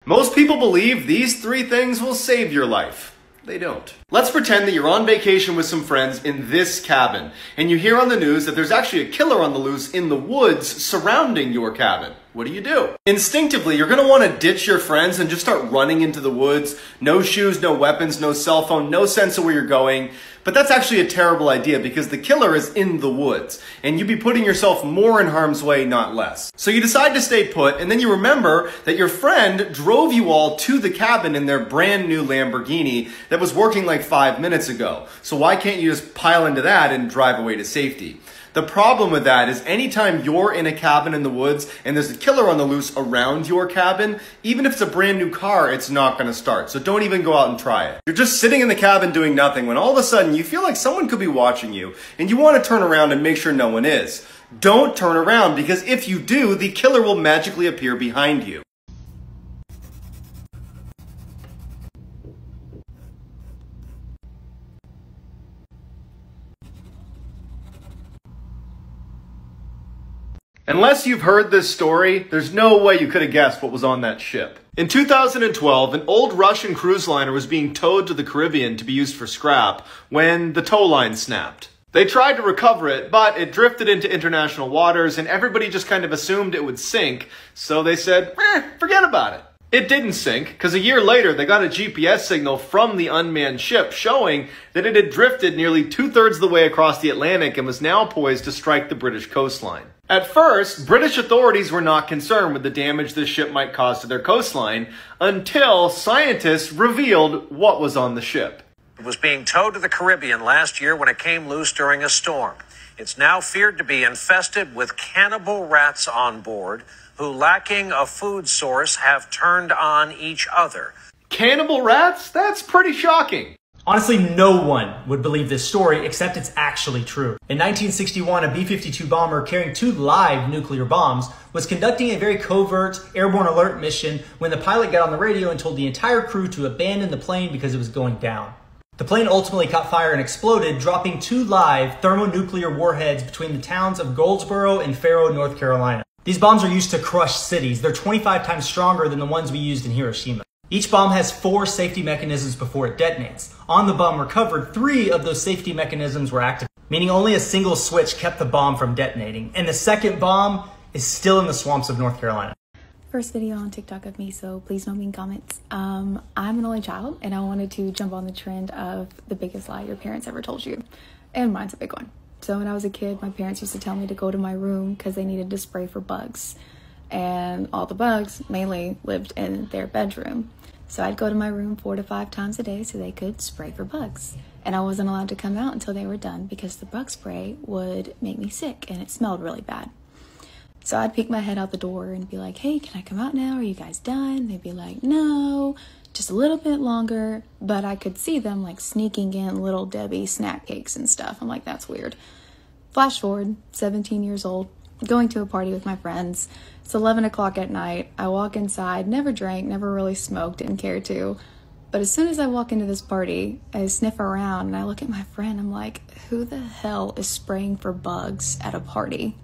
Most people believe these 3 things will save your life. They don't. Let's pretend that you're on vacation with some friends in this cabin, and you hear on the news that there's actually a killer on the loose in the woods surrounding your cabin. What do? Instinctively, you're going to want to ditch your friends and just start running into the woods. No shoes, no weapons, no cell phone, no sense of where you're going. But that's actually a terrible idea because the killer is in the woods, and you'd be putting yourself more in harm's way, not less. So you decide to stay put, and then you remember that your friend drove you all to the cabin in their brand new Lamborghini that was working like 5 minutes ago. So why can't you just pile into that and drive away to safety? The problem with that is anytime you're in a cabin in the woods and there's a killer on the loose around your cabin, even if it's a brand new car, it's not going to start. So don't even go out and try it. You're just sitting in the cabin doing nothing when all of a sudden you feel like someone could be watching you and you want to turn around and make sure no one is. Don't turn around because if you do, the killer will magically appear behind you. Unless you've heard this story, there's no way you could have guessed what was on that ship. In 2012, an old Russian cruise liner was being towed to the Caribbean to be used for scrap when the tow line snapped. They tried to recover it, but it drifted into international waters and everybody just kind of assumed it would sink, so they said, forget about it. It didn't sink, because a year later they got a GPS signal from the unmanned ship showing that it had drifted nearly 2/3 of the way across the Atlantic and was now poised to strike the British coastline. At first, British authorities were not concerned with the damage this ship might cause to their coastline until scientists revealed what was on the ship. It was being towed to the Caribbean last year when it came loose during a storm. It's now feared to be infested with cannibal rats on board, who, lacking a food source, have turned on each other. Cannibal rats? That's pretty shocking. Honestly, no one would believe this story, except it's actually true. In 1961, a B-52 bomber carrying 2 live nuclear bombs was conducting a very covert airborne alert mission when the pilot got on the radio and told the entire crew to abandon the plane because it was going down. The plane ultimately caught fire and exploded, dropping 2 live thermonuclear warheads between the towns of Goldsboro and Faro, North Carolina. These bombs are used to crush cities. They're 25 times stronger than the ones we used in Hiroshima. Each bomb has 4 safety mechanisms before it detonates. On the bomb recovered, 3 of those safety mechanisms were activated, meaning only a single switch kept the bomb from detonating. And the second bomb is still in the swamps of North Carolina. First video on TikTok of me, so please no mean comments. I'm an only child, and I wanted to jump on the trend of the biggest lie your parents ever told you. And mine's a big one. So when I was a kid, my parents used to tell me to go to my room because they needed to spray for bugs. And all the bugs mainly lived in their bedroom. So I'd go to my room 4 to 5 times a day so they could spray for bugs. And I wasn't allowed to come out until they were done because the bug spray would make me sick and it smelled really bad. So I'd peek my head out the door and be like, hey, can I come out now? Are you guys done? They'd be like, no, just a little bit longer. But I could see them like sneaking in Little Debbie snack cakes and stuff. I'm like, that's weird. Flash forward, 17 years old, going to a party with my friends. It's 11 o'clock at night. I walk inside, never drank, never really smoked, didn't care to. But as soon as I walk into this party, I sniff around and I look at my friend. I'm like, who the hell is spraying for bugs at a party?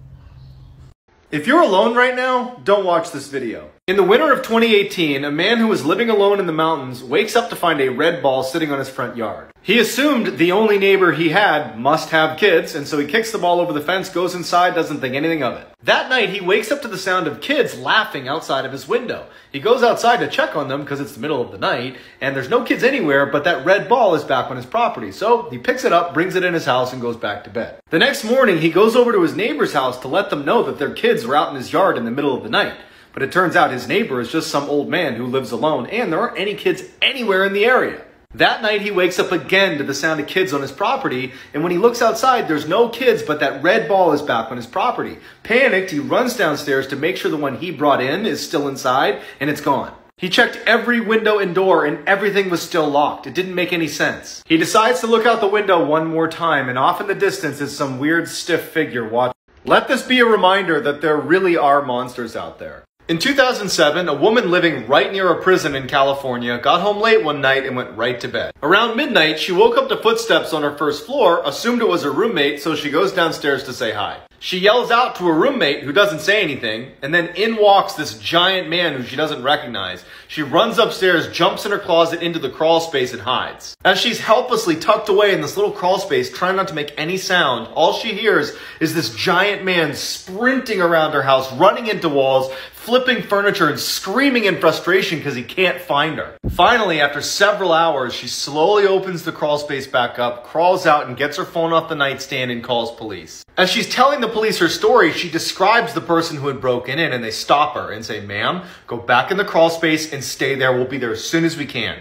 If you're alone right now, don't watch this video. In the winter of 2018, a man who was living alone in the mountains wakes up to find a red ball sitting on his front yard. He assumed the only neighbor he had must have kids, and so he kicks the ball over the fence, goes inside, doesn't think anything of it. That night, he wakes up to the sound of kids laughing outside of his window. He goes outside to check on them because it's the middle of the night, and there's no kids anywhere, but that red ball is back on his property. So he picks it up, brings it in his house, and goes back to bed. The next morning, he goes over to his neighbor's house to let them know that their kids were out in his yard in the middle of the night. But it turns out his neighbor is just some old man who lives alone, and there aren't any kids anywhere in the area. That night, he wakes up again to the sound of kids on his property, and when he looks outside, there's no kids, but that red ball is back on his property. Panicked, he runs downstairs to make sure the one he brought in is still inside, and it's gone. He checked every window and door, and everything was still locked. It didn't make any sense. He decides to look out the window one more time, and off in the distance is some weird stiff figure watching. Let this be a reminder that there really are monsters out there. In 2007, a woman living right near a prison in California got home late one night and went right to bed. Around midnight, she woke up to footsteps on her first floor, assumed it was her roommate, so she goes downstairs to say hi. She yells out to her roommate, who doesn't say anything, and then in walks this giant man who she doesn't recognize. She runs upstairs, jumps in her closet into the crawl space, and hides. As she's helplessly tucked away in this little crawl space, trying not to make any sound, all she hears is this giant man sprinting around her house, running into walls, flipping furniture, and screaming in frustration because he can't find her. Finally, after several hours, she slowly opens the crawl space back up, crawls out, and gets her phone off the nightstand and calls police. As she's telling the police her story, she describes the person who had broken in, and they stop her and say, "Ma'am, go back in the crawl space and stay there. We'll be there as soon as we can."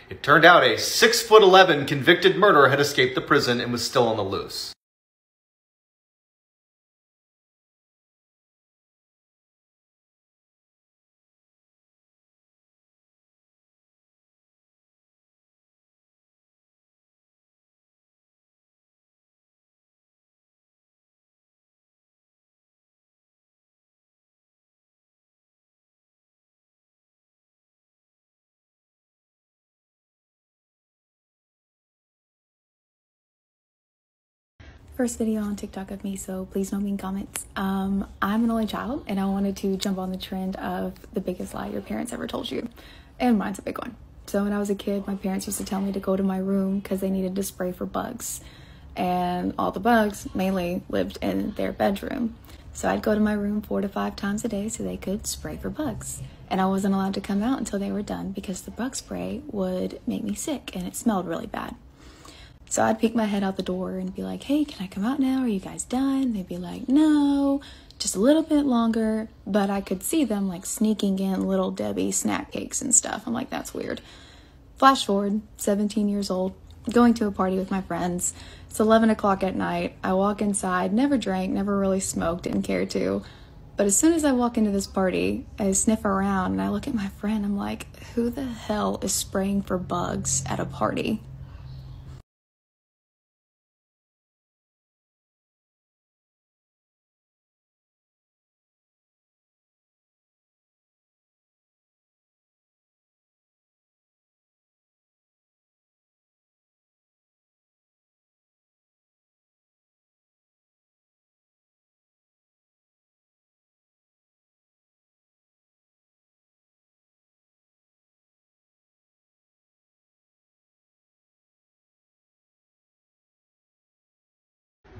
It turned out a 6'11" convicted murderer had escaped the prison and was still on the loose. First video on TikTok of me, so please don't mean comments. I'm an only child, and I wanted to jump on the trend of the biggest lie your parents ever told you. And mine's a big one. So when I was a kid, my parents used to tell me to go to my room because they needed to spray for bugs. And all the bugs mainly lived in their bedroom. So I'd go to my room 4 to 5 times a day so they could spray for bugs. And I wasn't allowed to come out until they were done because the bug spray would make me sick and it smelled really bad. So I'd peek my head out the door and be like, "Hey, can I come out now? Are you guys done?" They'd be like, "No, just a little bit longer." But I could see them like sneaking in Little Debbie snack cakes and stuff. I'm like, that's weird. Flash forward, 17 years old, going to a party with my friends. It's 11 o'clock at night. I walk inside, never drank, never really smoked, didn't care to. But as soon as I walk into this party, I sniff around and I look at my friend. I'm like, who the hell is spraying for bugs at a party?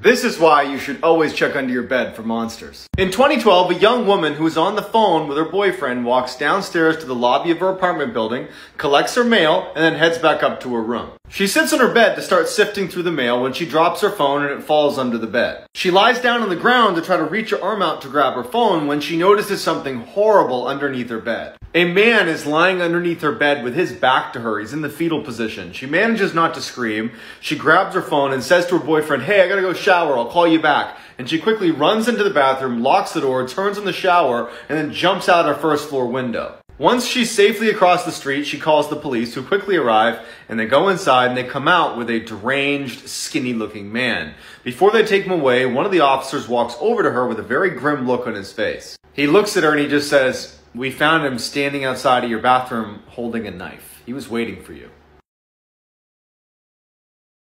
This is why you should always check under your bed for monsters. In 2012, a young woman who was on the phone with her boyfriend walks downstairs to the lobby of her apartment building, collects her mail, and then heads back up to her room. She sits on her bed to start sifting through the mail when she drops her phone and it falls under the bed. She lies down on the ground to try to reach her arm out to grab her phone when she notices something horrible underneath her bed. A man is lying underneath her bed with his back to her. He's in the fetal position. She manages not to scream. She grabs her phone and says to her boyfriend, "Hey, I gotta go shower. I'll call you back." And she quickly runs into the bathroom, locks the door, turns on the shower, and then jumps out her first floor window. Once she's safely across the street, she calls the police, who quickly arrive, and they go inside and they come out with a deranged, skinny-looking man. Before they take him away, one of the officers walks over to her with a very grim look on his face. He looks at her and he just says, "We found him standing outside of your bathroom holding a knife. He was waiting for you."